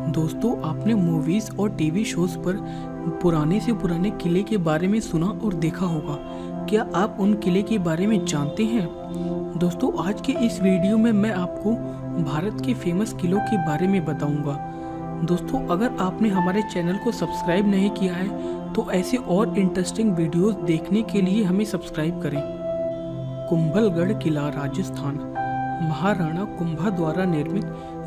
दोस्तों, आपने मूवीज और टीवी शोज पर पुराने से पुराने किले के बारे में सुना और देखा होगा। क्या आप उन किले के बारे में जानते हैं? दोस्तों, आज के इस वीडियो में मैं आपको भारत के फेमस किलों के बारे में बताऊंगा। दोस्तों, अगर आपने हमारे चैनल को सब्सक्राइब नहीं किया है तो ऐसे और इंटरेस्टिंग वीडियोस देखने के लिए हमें सब्सक्राइब करें। कुंभलगढ़ किला, राजस्थान। महाराणा कुंभा द्वारा निर्मित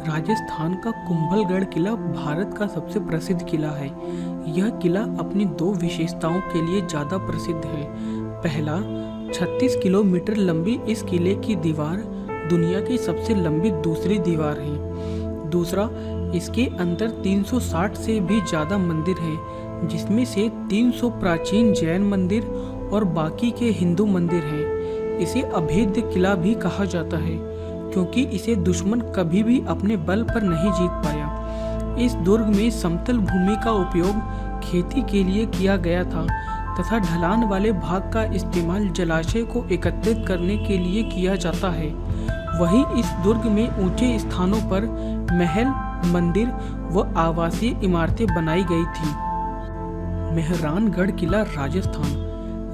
राजस्थान का कुंभलगढ़ किला भारत का सबसे प्रसिद्ध किला है। यह किला अपनी दो विशेषताओं के लिए ज़्यादा प्रसिद्ध है। पहला, 36 किलोमीटर लंबी इस किले की दीवार दुनिया की सबसे लंबी दूसरी दीवार है। दूसरा, इसके अंदर 360 से भी ज़्यादा मंदिर हैं, जिसमें से 300 प्राचीन जैन मंदिर और बाकी के हिंदू मंदिर हैं। इसे अभेद्य किला भी कहा जाता है, क्योंकि इसे दुश्मन कभी भी अपने बल पर नहीं जीत पाया। इस दुर्ग में समतल भूमि का उपयोग खेती के लिए किया गया था तथा ढलान वाले भाग का इस्तेमाल जलाशय को एकत्रित करने के लिए किया जाता है। वहीं इस दुर्ग में ऊंचे स्थानों पर महल, मंदिर व आवासीय इमारतें बनाई गई थी। मेहरानगढ़ किला, राजस्थान।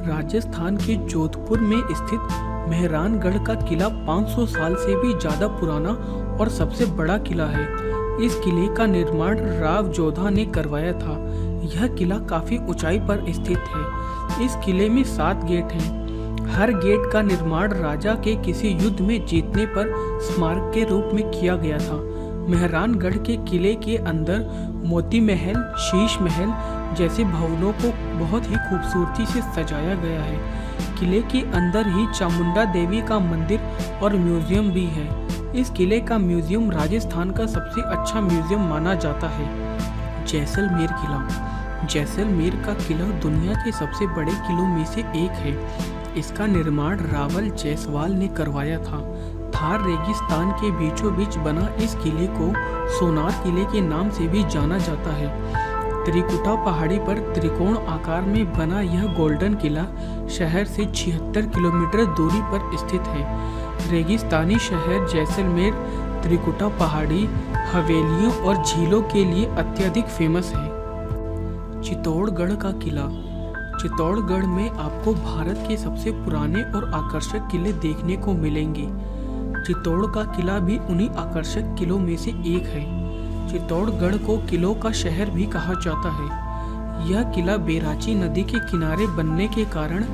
राजस्थान के जोधपुर में स्थित मेहरानगढ़ का किला 500 साल से भी ज़्यादा पुराना और सबसे बड़ा किला है। इस किले का निर्माण राव जोधा ने करवाया था। यह किला काफ़ी ऊंचाई पर स्थित है। इस किले में 7 गेट हैं। हर गेट का निर्माण राजा के किसी युद्ध में जीतने पर स्मारक के रूप में किया गया था। मेहरानगढ़ के किले के अंदर मोती महल, शीश महल जैसे भवनों को बहुत ही खूबसूरती से सजाया गया है। किले के अंदर ही चामुंडा देवी का मंदिर और म्यूजियम भी है। इस किले का म्यूजियम राजस्थान का सबसे अच्छा म्यूजियम माना जाता है। जैसलमेर किला। जैसलमेर का किला दुनिया के सबसे बड़े किलों में से एक है। इसका निर्माण रावल जायसवाल ने करवाया था। थार रेगिस्तान के बीचों बीच बना इस किले को सोनार किले के नाम से भी जाना जाता है। त्रिकुटा पहाड़ी पर त्रिकोण आकार में बना यह गोल्डन किला शहर से 76 किलोमीटर दूरी पर स्थित है। रेगिस्तानी शहर जैसलमेर त्रिकुटा पहाड़ी, हवेलियों और झीलों के लिए अत्यधिक फेमस है। चित्तौड़गढ़ का किला। चित्तौड़गढ़ में आपको भारत के सबसे पुराने और आकर्षक किले देखने को मिलेंगे। चित्तौड़ का किला भी उन्हीं आकर्षक किलों में से एक है। चित्तौड़गढ़ को किलों का शहर भी कहा जाता है। यह किला बेराची नदी के किनारे बनने के कारण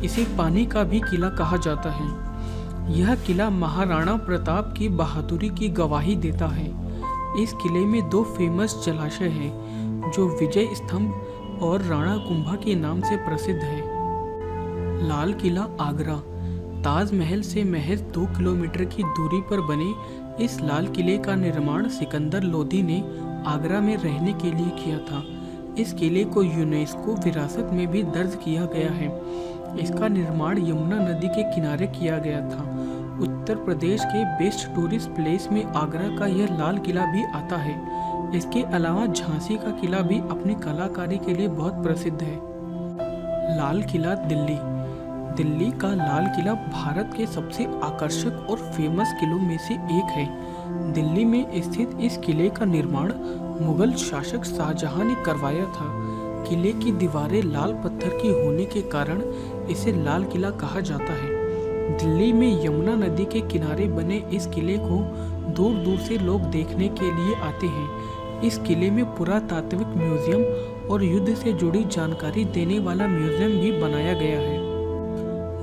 इसे पानी का भी किला कहा जाता है। यह किला महाराणा प्रताप की बहादुरी की गवाही देता है। इस किले में 2 फेमस जलाशय हैं, जो विजय स्तंभ और राणा कुंभा के नाम से प्रसिद्ध है। लाल किला, आगरा। ताजमहल से महज 2 किलोमीटर की दूरी पर बने इस लाल किले का निर्माण सिकंदर लोदी ने आगरा में रहने के लिए किया था। इस किले को यूनेस्को विरासत में भी दर्ज किया गया है। इसका निर्माण यमुना नदी के किनारे किया गया था। उत्तर प्रदेश के बेस्ट टूरिस्ट प्लेस में आगरा का यह लाल किला भी आता है। इसके अलावा झांसी का किला भी अपनी कलाकारी के लिए बहुत प्रसिद्ध है। लाल किला, दिल्ली। दिल्ली का लाल किला भारत के सबसे आकर्षक और फेमस किलों में से एक है। दिल्ली में स्थित इस किले का निर्माण मुगल शासक शाहजहां ने करवाया था। किले की दीवारें लाल पत्थर की होने के कारण इसे लाल किला कहा जाता है। दिल्ली में यमुना नदी के किनारे बने इस किले को दूर दूर से लोग देखने के लिए आते हैं। इस किले में पुरातात्विक म्यूजियम और युद्ध से जुड़ी जानकारी देने वाला म्यूजियम भी बनाया गया है।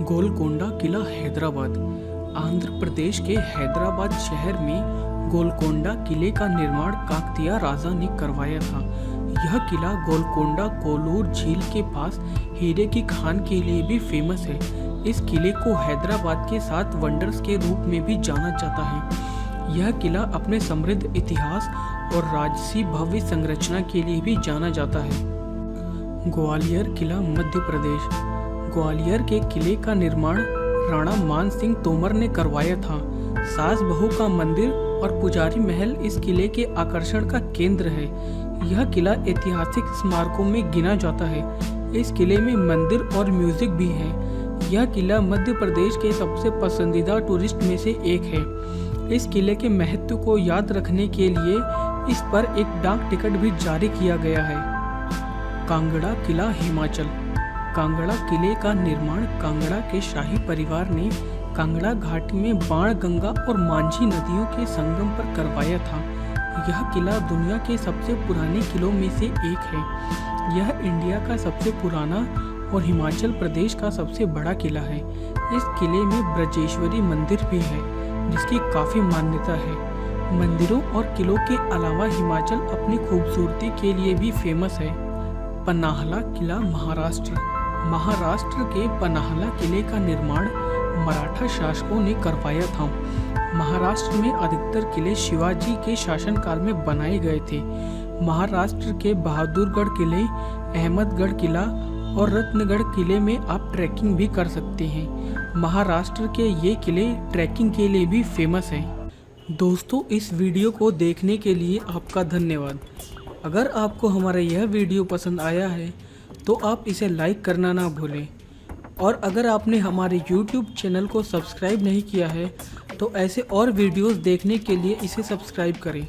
गोलकोंडा किला, हैदराबाद। आंध्र प्रदेश के हैदराबाद शहर में गोलकोंडा किले का निर्माण काकतीय राजा ने करवाया था। यह किला गोलकोंडा कोलूर झील के पास हीरे की खान के लिए भी फेमस है। इस किले को हैदराबाद के 7 वंडर्स के रूप में भी जाना जाता है। यह किला अपने समृद्ध इतिहास और राजसी भव्य संरचना के लिए भी जाना जाता है। ग्वालियर किला, मध्य प्रदेश। ग्वालियर के किले का निर्माण राणा मान सिंह तोमर ने करवाया था। सास बहू का मंदिर और पुजारी महल इस किले के आकर्षण का केंद्र है। यह किला ऐतिहासिक स्मारकों में गिना जाता है। इस किले में मंदिर और म्यूजिक भी है। यह किला मध्य प्रदेश के सबसे पसंदीदा टूरिस्ट में से एक है। इस किले के महत्व को याद रखने के लिए इस पर एक डाक टिकट भी जारी किया गया है। कांगड़ा किला हिमाचल। कांगड़ा किले का निर्माण कांगड़ा के शाही परिवार ने कांगड़ा घाटी में बाणगंगा और मांझी नदियों के संगम पर करवाया था। यह किला दुनिया के सबसे पुराने किलों में से एक है। यह इंडिया का सबसे पुराना और हिमाचल प्रदेश का सबसे बड़ा किला है। इस किले में ब्रजेश्वरी मंदिर भी है, जिसकी काफ़ी मान्यता है। मंदिरों और किलों के अलावा हिमाचल अपनी खूबसूरती के लिए भी फेमस है। पन्हाला किला महाराष्ट्र। महाराष्ट्र के पन्हाला किले का निर्माण मराठा शासकों ने करवाया था। महाराष्ट्र में अधिकतर किले शिवाजी के शासनकाल में बनाए गए थे। महाराष्ट्र के बहादुरगढ़ किले, अहमदगढ़ किला और रत्नगढ़ किले में आप ट्रैकिंग भी कर सकते हैं। महाराष्ट्र के ये किले ट्रैकिंग के लिए भी फेमस हैं। दोस्तों, इस वीडियो को देखने के लिए आपका धन्यवाद। अगर आपको हमारा यह वीडियो पसंद आया है तो आप इसे लाइक करना ना भूलें, और अगर आपने हमारे YouTube चैनल को सब्सक्राइब नहीं किया है तो ऐसे और वीडियोस देखने के लिए इसे सब्सक्राइब करें।